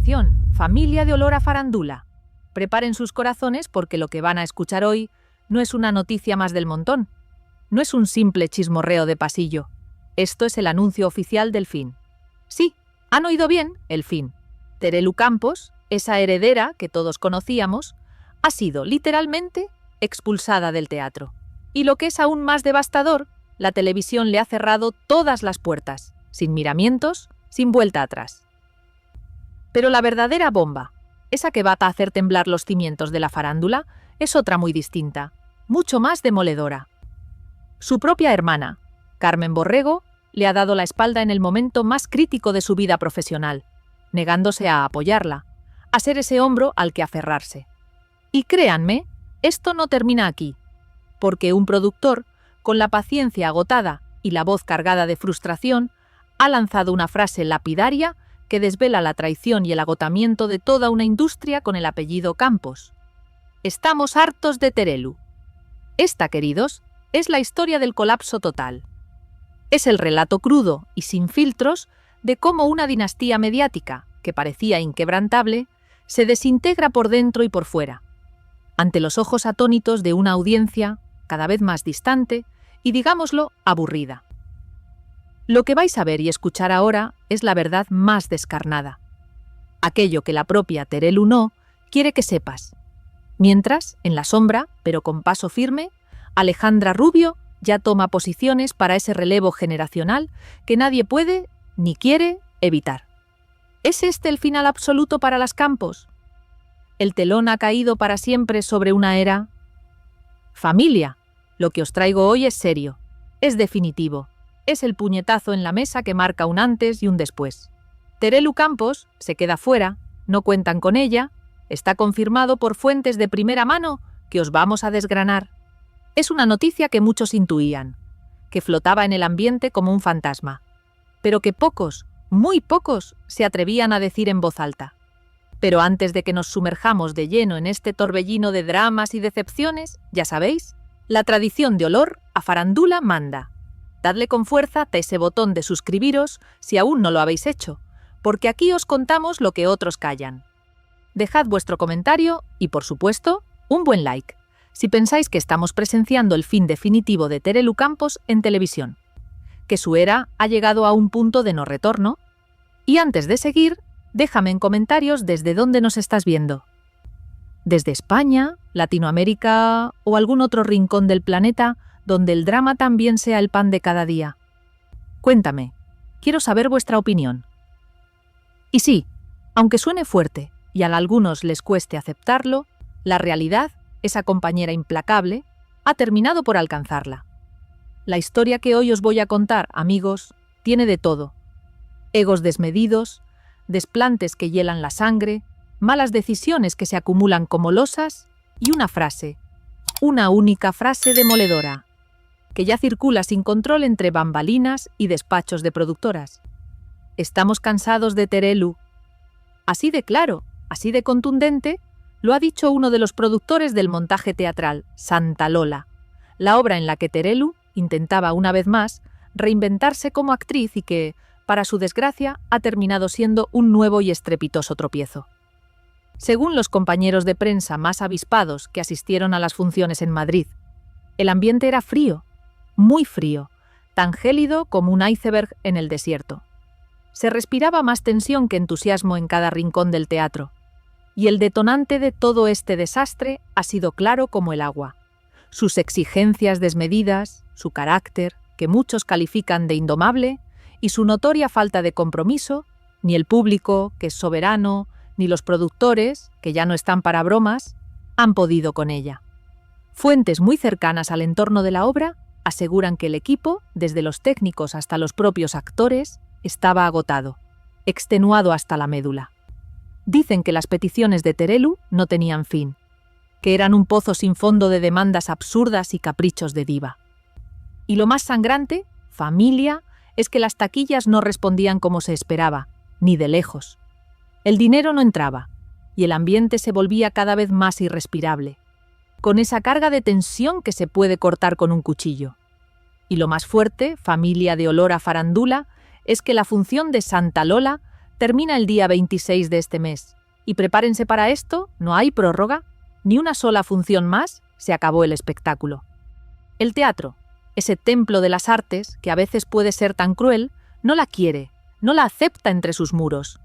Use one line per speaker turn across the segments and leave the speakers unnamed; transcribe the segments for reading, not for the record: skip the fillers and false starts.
Atención, familia de olor a farándula. Preparen sus corazones porque lo que van a escuchar hoy no es una noticia más del montón. No es un simple chismorreo de pasillo. Esto es el anuncio oficial del fin. Sí, han oído bien, el fin. Terelu Campos, esa heredera que todos conocíamos, ha sido literalmente expulsada del teatro. Y lo que es aún más devastador, la televisión le ha cerrado todas las puertas, sin miramientos, sin vuelta atrás. Pero la verdadera bomba, esa que va a hacer temblar los cimientos de la farándula, es otra muy distinta, mucho más demoledora. Su propia hermana, Carmen Borrego, le ha dado la espalda en el momento más crítico de su vida profesional, negándose a apoyarla, a ser ese hombro al que aferrarse. Y créanme, esto no termina aquí, porque un productor, con la paciencia agotada y la voz cargada de frustración, ha lanzado una frase lapidaria que desvela la traición y el agotamiento de toda una industria con el apellido Campos. Estamos hartos de Terelu. Esta, queridos, es la historia del colapso total. Es el relato crudo y sin filtros de cómo una dinastía mediática, que parecía inquebrantable, se desintegra por dentro y por fuera, ante los ojos atónitos de una audiencia cada vez más distante y, digámoslo, aburrida. Lo que vais a ver y escuchar ahora es la verdad más descarnada. Aquello que la propia Terelu no quiere que sepas. Mientras, en la sombra, pero con paso firme, Alejandra Rubio ya toma posiciones para ese relevo generacional que nadie puede ni quiere evitar. ¿Es este el final absoluto para las Campos? ¿El telón ha caído para siempre sobre una era? Familia, lo que os traigo hoy es serio, es definitivo. Es el puñetazo en la mesa que marca un antes y un después. Terelu Campos se queda fuera, no cuentan con ella, está confirmado por fuentes de primera mano que os vamos a desgranar. Es una noticia que muchos intuían, que flotaba en el ambiente como un fantasma, pero que pocos, muy pocos, se atrevían a decir en voz alta. Pero antes de que nos sumerjamos de lleno en este torbellino de dramas y decepciones, ya sabéis, la tradición de olor a farándula manda. Dadle con fuerza a ese botón de suscribiros si aún no lo habéis hecho, porque aquí os contamos lo que otros callan. Dejad vuestro comentario y, por supuesto, un buen like, si pensáis que estamos presenciando el fin definitivo de Terelu Campos en televisión, que su era ha llegado a un punto de no retorno. Y antes de seguir, déjame en comentarios desde dónde nos estás viendo. ¿Desde España, Latinoamérica o algún otro rincón del planeta donde el drama también sea el pan de cada día? Cuéntame, quiero saber vuestra opinión. Y sí, aunque suene fuerte y a algunos les cueste aceptarlo, la realidad, esa compañera implacable, ha terminado por alcanzarla. La historia que hoy os voy a contar, amigos, tiene de todo. Egos desmedidos, desplantes que hielan la sangre, malas decisiones que se acumulan como losas y una frase, una única frase demoledora, que ya circula sin control entre bambalinas y despachos de productoras. Estamos cansados de Terelu. Así de claro, así de contundente, lo ha dicho uno de los productores del montaje teatral, Santa Lola, la obra en la que Terelu intentaba una vez más reinventarse como actriz y que, para su desgracia, ha terminado siendo un nuevo y estrepitoso tropiezo. Según los compañeros de prensa más avispados que asistieron a las funciones en Madrid, el ambiente era frío, muy frío, tan gélido como un iceberg en el desierto. Se respiraba más tensión que entusiasmo en cada rincón del teatro, y el detonante de todo este desastre ha sido claro como el agua. Sus exigencias desmedidas, su carácter, que muchos califican de indomable, y su notoria falta de compromiso, ni el público, que es soberano, ni los productores, que ya no están para bromas, han podido con ella. Fuentes muy cercanas al entorno de la obra aseguran que el equipo, desde los técnicos hasta los propios actores, estaba agotado, extenuado hasta la médula. Dicen que las peticiones de Terelu no tenían fin, que eran un pozo sin fondo de demandas absurdas y caprichos de diva. Y lo más sangrante, familia, es que las taquillas no respondían como se esperaba, ni de lejos. El dinero no entraba, y el ambiente se volvía cada vez más irrespirable, con esa carga de tensión que se puede cortar con un cuchillo. Y lo más fuerte, familia de olor a farándula, es que la función de Santa Lola termina el día 26 de este mes. Y prepárense para esto, no hay prórroga, ni una sola función más, se acabó el espectáculo. El teatro, ese templo de las artes, que a veces puede ser tan cruel, no la quiere, no la acepta entre sus muros.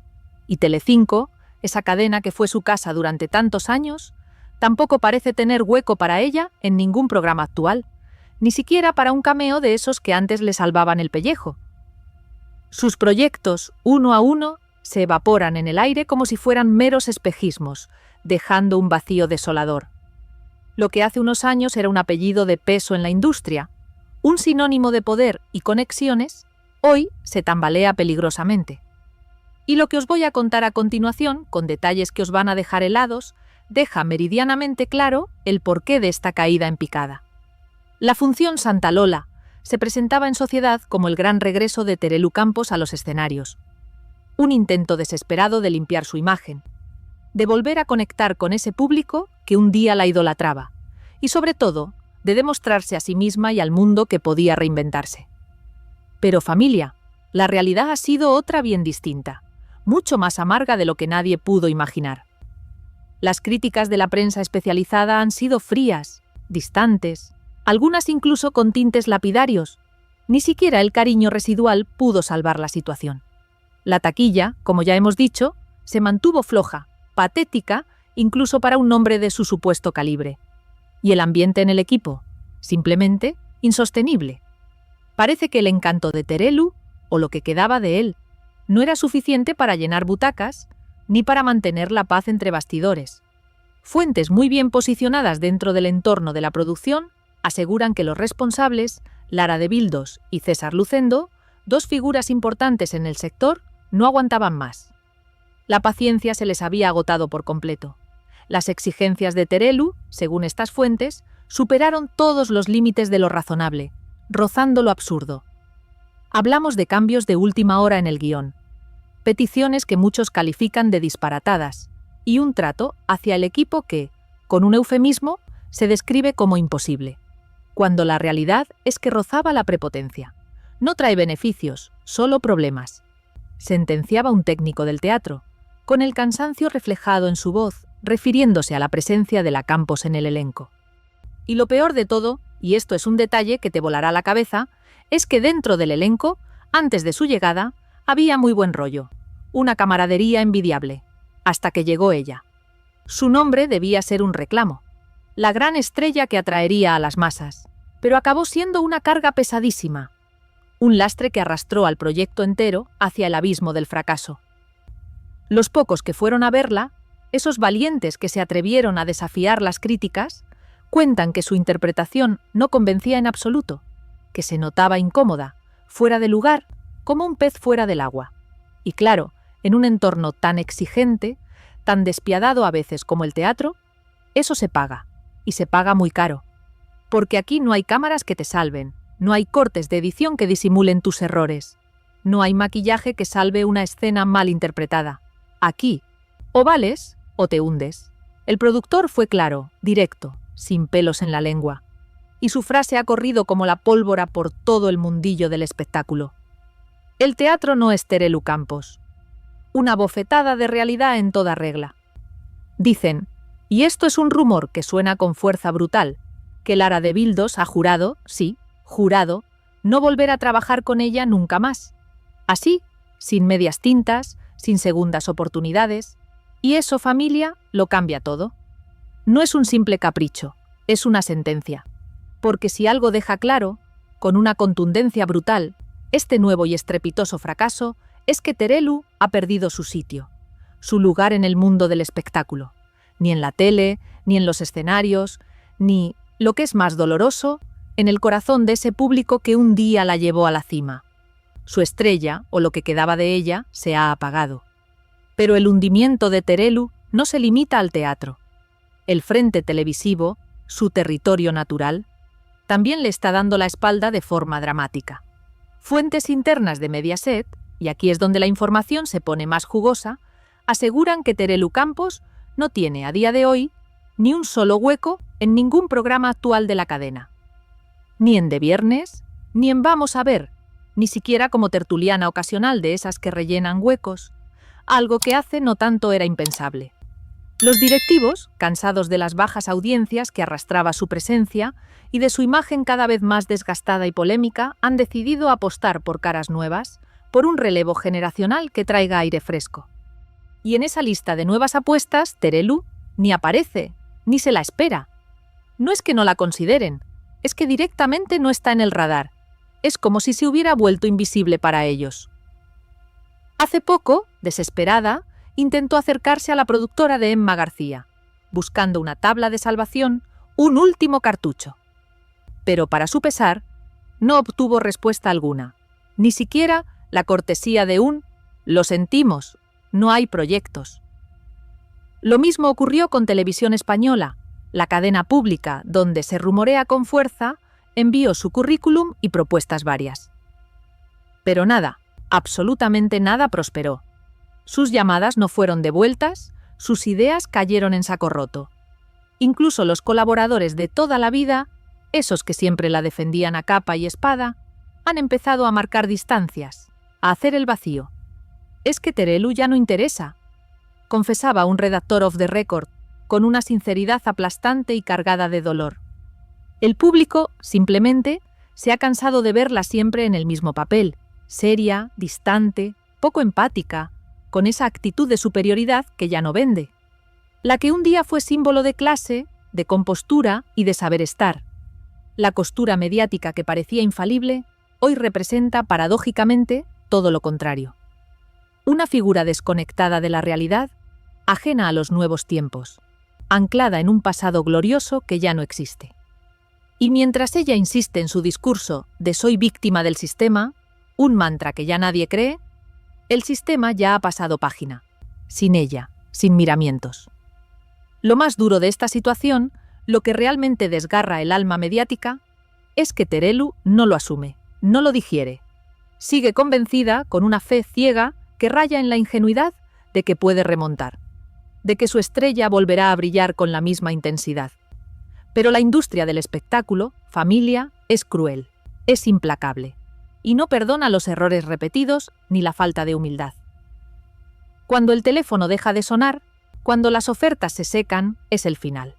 Y Telecinco, esa cadena que fue su casa durante tantos años, tampoco parece tener hueco para ella en ningún programa actual, ni siquiera para un cameo de esos que antes le salvaban el pellejo. Sus proyectos, uno a uno, se evaporan en el aire como si fueran meros espejismos, dejando un vacío desolador. Lo que hace unos años era un apellido de peso en la industria, un sinónimo de poder y conexiones, hoy se tambalea peligrosamente. Y lo que os voy a contar a continuación, con detalles que os van a dejar helados, deja meridianamente claro el porqué de esta caída en picada. La función Santa Lola se presentaba en sociedad como el gran regreso de Terelu Campos a los escenarios. Un intento desesperado de limpiar su imagen, de volver a conectar con ese público que un día la idolatraba, y sobre todo, de demostrarse a sí misma y al mundo que podía reinventarse. Pero familia, la realidad ha sido otra bien distinta, mucho más amarga de lo que nadie pudo imaginar. Las críticas de la prensa especializada han sido frías, distantes, algunas incluso con tintes lapidarios. Ni siquiera el cariño residual pudo salvar la situación. La taquilla, como ya hemos dicho, se mantuvo floja, patética, incluso para un nombre de su supuesto calibre. Y el ambiente en el equipo, simplemente insostenible. Parece que el encanto de Terelu, o lo que quedaba de él, no era suficiente para llenar butacas, ni para mantener la paz entre bastidores. Fuentes muy bien posicionadas dentro del entorno de la producción aseguran que los responsables, Lara de Bildos y César Lucendo, dos figuras importantes en el sector, no aguantaban más. La paciencia se les había agotado por completo. Las exigencias de Terelu, según estas fuentes, superaron todos los límites de lo razonable, rozando lo absurdo. Hablamos de cambios de última hora en el guión, peticiones que muchos califican de disparatadas, y un trato hacia el equipo que, con un eufemismo, se describe como imposible, cuando la realidad es que rozaba la prepotencia. No trae beneficios, solo problemas, sentenciaba un técnico del teatro, con el cansancio reflejado en su voz, refiriéndose a la presencia de la Campos en el elenco. Y lo peor de todo, y esto es un detalle que te volará la cabeza, es que dentro del elenco, antes de su llegada, había muy buen rollo, una camaradería envidiable, hasta que llegó ella. Su nombre debía ser un reclamo, la gran estrella que atraería a las masas, pero acabó siendo una carga pesadísima, un lastre que arrastró al proyecto entero hacia el abismo del fracaso. Los pocos que fueron a verla, esos valientes que se atrevieron a desafiar las críticas, cuentan que su interpretación no convencía en absoluto, que se notaba incómoda, fuera de lugar, como un pez fuera del agua. Y claro, en un entorno tan exigente, tan despiadado a veces como el teatro, eso se paga, y se paga muy caro. Porque aquí no hay cámaras que te salven, no hay cortes de edición que disimulen tus errores, no hay maquillaje que salve una escena mal interpretada. Aquí, o vales o te hundes. El productor fue claro, directo, sin pelos en la lengua, y su frase ha corrido como la pólvora por todo el mundillo del espectáculo. El teatro no es Terelu Campos. Una bofetada de realidad en toda regla. Dicen, y esto es un rumor que suena con fuerza brutal, que Lara de Bildos ha jurado, sí, jurado, no volver a trabajar con ella nunca más. Así, sin medias tintas, sin segundas oportunidades. Y eso, familia, lo cambia todo. No es un simple capricho, es una sentencia. Porque si algo deja claro, con una contundencia brutal, este nuevo y estrepitoso fracaso es que Terelu ha perdido su sitio, su lugar en el mundo del espectáculo. Ni en la tele, ni en los escenarios, ni, lo que es más doloroso, en el corazón de ese público que un día la llevó a la cima. Su estrella, o lo que quedaba de ella, se ha apagado. Pero el hundimiento de Terelu no se limita al teatro. El frente televisivo, su territorio natural, también le está dando la espalda de forma dramática. Fuentes internas de Mediaset, y aquí es donde la información se pone más jugosa, aseguran que Terelu Campos no tiene a día de hoy ni un solo hueco en ningún programa actual de la cadena. Ni en De Viernes, ni en Vamos a ver, ni siquiera como tertuliana ocasional de esas que rellenan huecos, algo que hace no tanto era impensable. Los directivos, cansados de las bajas audiencias que arrastraba su presencia y de su imagen cada vez más desgastada y polémica, han decidido apostar por caras nuevas, por un relevo generacional que traiga aire fresco. Y en esa lista de nuevas apuestas, Terelu ni aparece, ni se la espera. No es que no la consideren, es que directamente no está en el radar. Es como si se hubiera vuelto invisible para ellos. Hace poco, desesperada, intentó acercarse a la productora de Emma García, buscando una tabla de salvación, un último cartucho. Pero para su pesar, no obtuvo respuesta alguna, ni siquiera la cortesía de un «lo sentimos, no hay proyectos». Lo mismo ocurrió con Televisión Española, la cadena pública donde se rumorea con fuerza, envió su currículum y propuestas varias. Pero nada, absolutamente nada prosperó. Sus llamadas no fueron devueltas, sus ideas cayeron en saco roto. Incluso los colaboradores de toda la vida, esos que siempre la defendían a capa y espada, han empezado a marcar distancias, a hacer el vacío. Es que Terelu ya no interesa, confesaba un redactor off the record, con una sinceridad aplastante y cargada de dolor. El público, simplemente, se ha cansado de verla siempre en el mismo papel, seria, distante, poco empática, con esa actitud de superioridad que ya no vende. La que un día fue símbolo de clase, de compostura y de saber estar. La costura mediática que parecía infalible, hoy representa, paradójicamente, todo lo contrario. Una figura desconectada de la realidad, ajena a los nuevos tiempos, anclada en un pasado glorioso que ya no existe. Y mientras ella insiste en su discurso de «soy víctima del sistema», un mantra que ya nadie cree, el sistema ya ha pasado página, sin ella, sin miramientos. Lo más duro de esta situación, lo que realmente desgarra el alma mediática, es que Terelu no lo asume, no lo digiere. Sigue convencida, con una fe ciega, que raya en la ingenuidad de que puede remontar, de que su estrella volverá a brillar con la misma intensidad. Pero la industria del espectáculo, familia, es cruel, es implacable, y no perdona los errores repetidos ni la falta de humildad. Cuando el teléfono deja de sonar, cuando las ofertas se secan, es el final.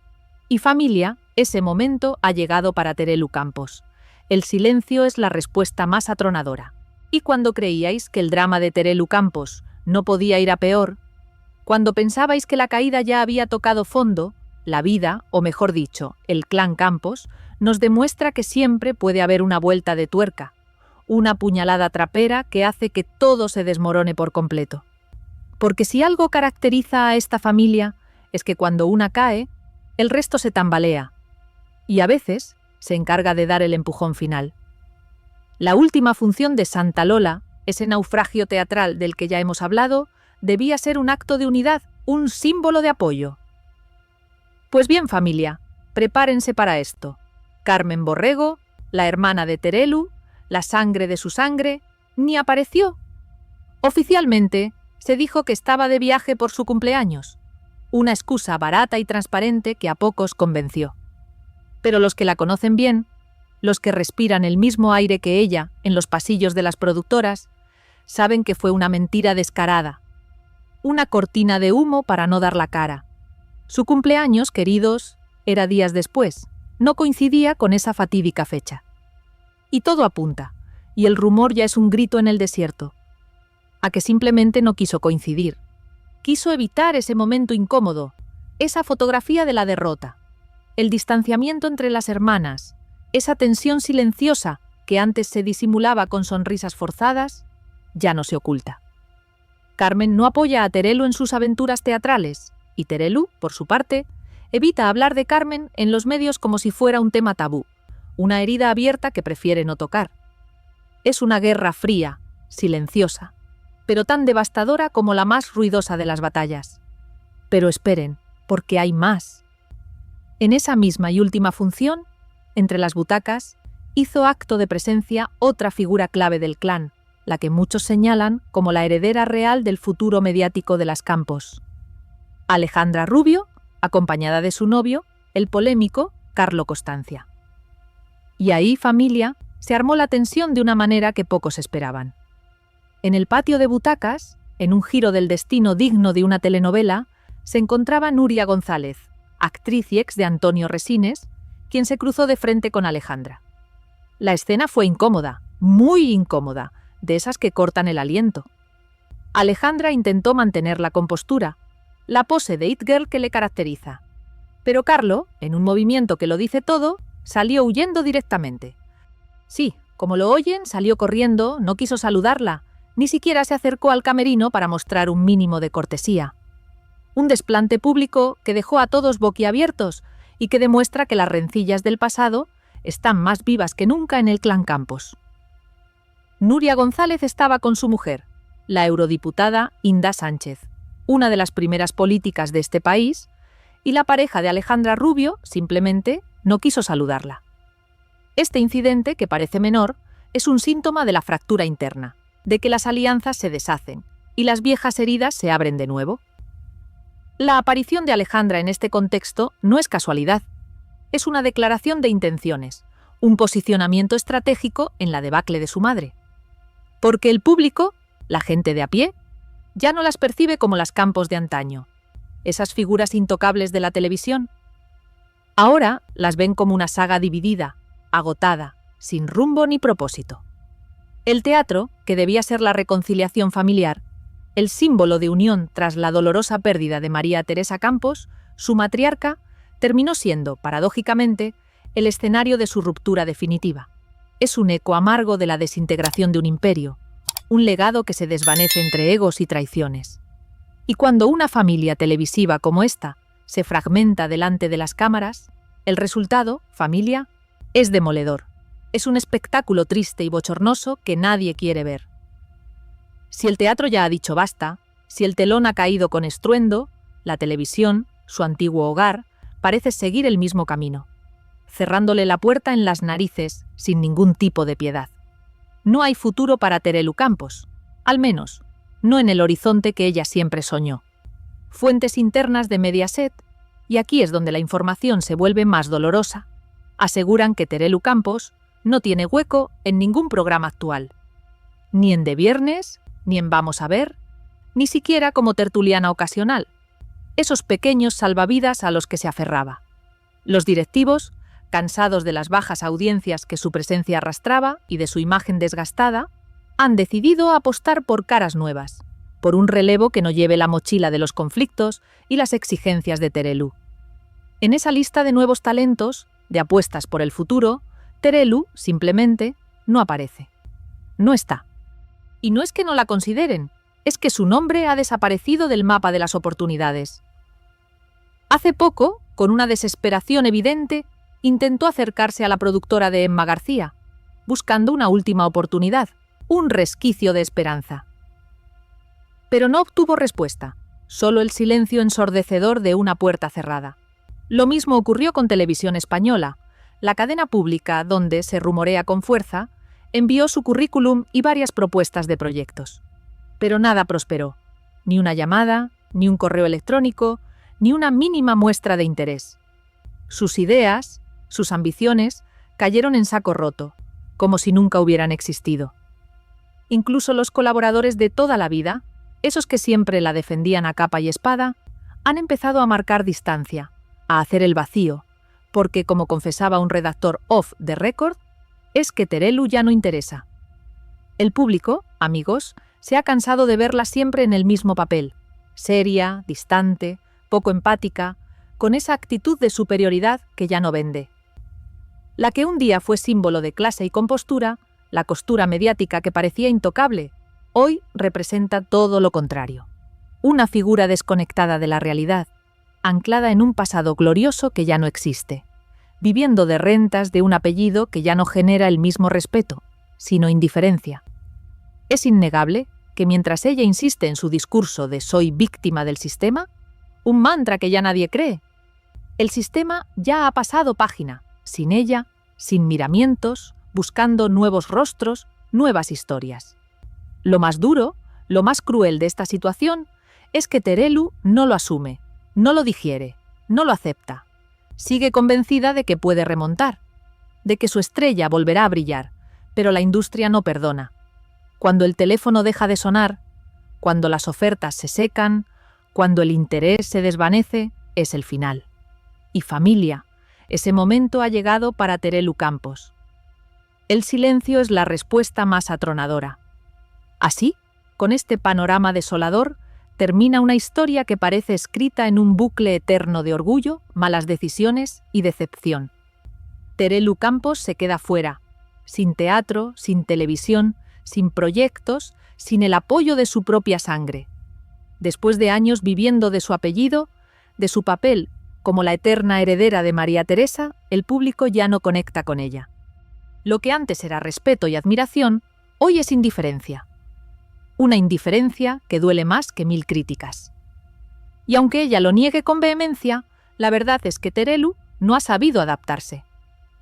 Y familia, ese momento ha llegado para Terelu Campos. El silencio es la respuesta más atronadora. Y cuando creíais que el drama de Terelu Campos no podía ir a peor, cuando pensabais que la caída ya había tocado fondo, la vida, o mejor dicho, el clan Campos, nos demuestra que siempre puede haber una vuelta de tuerca, una puñalada trapera que hace que todo se desmorone por completo. Porque si algo caracteriza a esta familia es que cuando una cae, el resto se tambalea y a veces se encarga de dar el empujón final. La última función de Santa Lola, ese naufragio teatral del que ya hemos hablado, debía ser un acto de unidad, un símbolo de apoyo. Pues bien, familia, prepárense para esto. Carmen Borrego, la hermana de Terelu, la sangre de su sangre, ni apareció. Oficialmente, se dijo que estaba de viaje por su cumpleaños, una excusa barata y transparente que a pocos convenció. Pero los que la conocen bien, los que respiran el mismo aire que ella en los pasillos de las productoras, saben que fue una mentira descarada, una cortina de humo para no dar la cara. Su cumpleaños, queridos, era días después, no coincidía con esa fatídica fecha. Y todo apunta, y el rumor ya es un grito en el desierto, a que simplemente no quiso coincidir. Quiso evitar ese momento incómodo, esa fotografía de la derrota, el distanciamiento entre las hermanas, esa tensión silenciosa que antes se disimulaba con sonrisas forzadas, ya no se oculta. Carmen no apoya a Terelu en sus aventuras teatrales, y Terelu, por su parte, evita hablar de Carmen en los medios como si fuera un tema tabú, una herida abierta que prefiere no tocar. Es una guerra fría, silenciosa, pero tan devastadora como la más ruidosa de las batallas. Pero esperen, porque hay más. En esa misma y última función, entre las butacas, hizo acto de presencia otra figura clave del clan, la que muchos señalan como la heredera real del futuro mediático de las Campos. Alejandra Rubio, acompañada de su novio, el polémico Carlo Costancia. Y ahí, familia, se armó la tensión de una manera que pocos esperaban. En el patio de butacas, En un giro del destino digno de una telenovela, se encontraba Nuria González, actriz y ex de Antonio Resines, quien se cruzó de frente con Alejandra. La escena fue incómoda, muy incómoda, de esas que cortan el aliento. Alejandra intentó mantener la compostura, la pose de It Girl que le caracteriza. Pero Carlo, en un movimiento que lo dice todo, salió huyendo directamente. Sí, como lo oyen, salió corriendo, no quiso saludarla, ni siquiera se acercó al camerino para mostrar un mínimo de cortesía. Un desplante público que dejó a todos boquiabiertos y que demuestra que las rencillas del pasado están más vivas que nunca en el clan Campos. Nuria González estaba con su mujer, la eurodiputada Inda Sánchez, una de las primeras políticas de este país, y la pareja de Alejandra Rubio simplemente no quiso saludarla. Este incidente, que parece menor, es un síntoma de la fractura interna, de que las alianzas se deshacen y las viejas heridas se abren de nuevo. La aparición de Alejandra en este contexto no es casualidad. Es una declaración de intenciones, un posicionamiento estratégico en la debacle de su madre. Porque el público, la gente de a pie, ya no las percibe como las Campos de antaño, esas figuras intocables de la televisión. Ahora las ven como una saga dividida, agotada, sin rumbo ni propósito. El teatro, que debía ser la reconciliación familiar, el símbolo de unión tras la dolorosa pérdida de María Teresa Campos, su matriarca, terminó siendo, paradójicamente, el escenario de su ruptura definitiva. Es un eco amargo de la desintegración de un imperio, un legado que se desvanece entre egos y traiciones. Y cuando una familia televisiva como esta se fragmenta delante de las cámaras, el resultado, familia, es demoledor. Es un espectáculo triste y bochornoso que nadie quiere ver. Si el teatro ya ha dicho basta, si el telón ha caído con estruendo, la televisión, su antiguo hogar, parece seguir el mismo camino, cerrándole la puerta en las narices sin ningún tipo de piedad. No hay futuro para Terelu Campos, al menos, no en el horizonte que ella siempre soñó. Fuentes internas de Mediaset, y aquí es donde la información se vuelve más dolorosa, aseguran que Terelu Campos no tiene hueco en ningún programa actual. Ni en De Viernes, ni en Vamos a ver, ni siquiera como tertuliana ocasional. Esos pequeños salvavidas a los que se aferraba. Los directivos, cansados de las bajas audiencias que su presencia arrastraba y de su imagen desgastada, han decidido apostar por caras nuevas, por un relevo que no lleve la mochila de los conflictos y las exigencias de Terelu. En esa lista de nuevos talentos, de apuestas por el futuro, Terelu, simplemente, no aparece. No está. Y no es que no la consideren, es que su nombre ha desaparecido del mapa de las oportunidades. Hace poco, con una desesperación evidente, intentó acercarse a la productora de Emma García, buscando una última oportunidad, un resquicio de esperanza. Pero no obtuvo respuesta, solo el silencio ensordecedor de una puerta cerrada. Lo mismo ocurrió con Televisión Española, la cadena pública donde, se rumorea con fuerza, envió su currículum y varias propuestas de proyectos. Pero nada prosperó, ni una llamada, ni un correo electrónico, ni una mínima muestra de interés. Sus ideas, sus ambiciones, cayeron en saco roto, como si nunca hubieran existido. Incluso los colaboradores de toda la vida, esos que siempre la defendían a capa y espada, han empezado a marcar distancia, a hacer el vacío, porque, como confesaba un redactor off the record, es que Terelu ya no interesa. El público, amigos, se ha cansado de verla siempre en el mismo papel, seria, distante, poco empática, con esa actitud de superioridad que ya no vende. La que un día fue símbolo de clase y compostura, la costura mediática que parecía intocable, hoy representa todo lo contrario. Una figura desconectada de la realidad, anclada en un pasado glorioso que ya no existe, viviendo de rentas de un apellido que ya no genera el mismo respeto, sino indiferencia. Es innegable que mientras ella insiste en su discurso de «soy víctima del sistema», un mantra que ya nadie cree, el sistema ya ha pasado página, sin ella, sin miramientos, buscando nuevos rostros, nuevas historias. Lo más duro, lo más cruel de esta situación es que Terelu no lo asume, no lo digiere, no lo acepta. Sigue convencida de que puede remontar, de que su estrella volverá a brillar, pero la industria no perdona. Cuando el teléfono deja de sonar, cuando las ofertas se secan, cuando el interés se desvanece, es el final. Y familia, ese momento ha llegado para Terelu Campos. El silencio es la respuesta más atronadora. Así, con este panorama desolador, termina una historia que parece escrita en un bucle eterno de orgullo, malas decisiones y decepción. Terelu Campos se queda fuera, sin teatro, sin televisión, sin proyectos, sin el apoyo de su propia sangre. Después de años viviendo de su apellido, de su papel como la eterna heredera de María Teresa, el público ya no conecta con ella. Lo que antes era respeto y admiración, hoy es indiferencia. Una indiferencia que duele más que 1000 críticas. Y aunque ella lo niegue con vehemencia, la verdad es que Terelu no ha sabido adaptarse.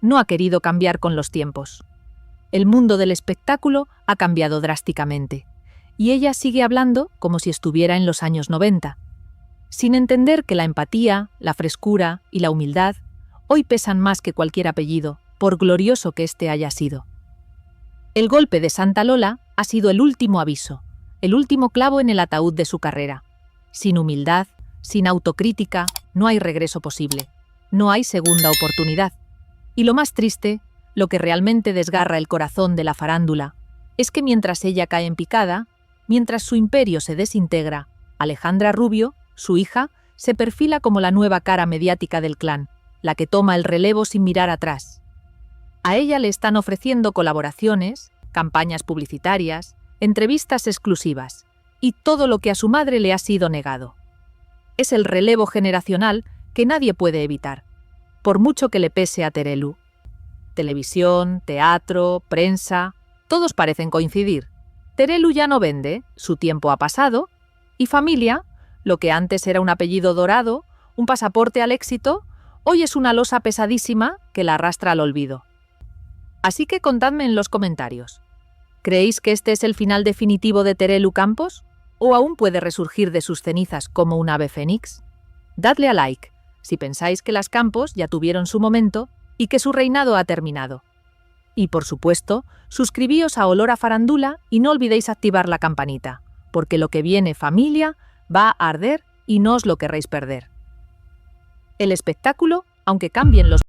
No ha querido cambiar con los tiempos. El mundo del espectáculo ha cambiado drásticamente, y ella sigue hablando como si estuviera en los años 90, sin entender que la empatía, la frescura y la humildad hoy pesan más que cualquier apellido, por glorioso que éste haya sido. El golpe de Santa Lola ha sido el último aviso, el último clavo en el ataúd de su carrera. Sin humildad, sin autocrítica, no hay regreso posible, no hay segunda oportunidad. Y lo más triste, lo que realmente desgarra el corazón de la farándula, es que mientras ella cae en picada, mientras su imperio se desintegra, Alejandra Rubio, su hija, se perfila como la nueva cara mediática del clan, la que toma el relevo sin mirar atrás. A ella le están ofreciendo colaboraciones, campañas publicitarias, entrevistas exclusivas, y todo lo que a su madre le ha sido negado. Es el relevo generacional que nadie puede evitar, por mucho que le pese a Terelu. Televisión, teatro, prensa, todos parecen coincidir. Terelu ya no vende, su tiempo ha pasado, y familia, lo que antes era un apellido dorado, un pasaporte al éxito, hoy es una losa pesadísima que la arrastra al olvido. Así que contadme en los comentarios. ¿Creéis que este es el final definitivo de Terelu Campos? ¿O aún puede resurgir de sus cenizas como un ave fénix? Dadle a like si pensáis que las Campos ya tuvieron su momento y que su reinado ha terminado. Y por supuesto, suscribíos a Olor a Farándula y no olvidéis activar la campanita, porque lo que viene, familia, va a arder y no os lo querréis perder. El espectáculo, aunque cambien los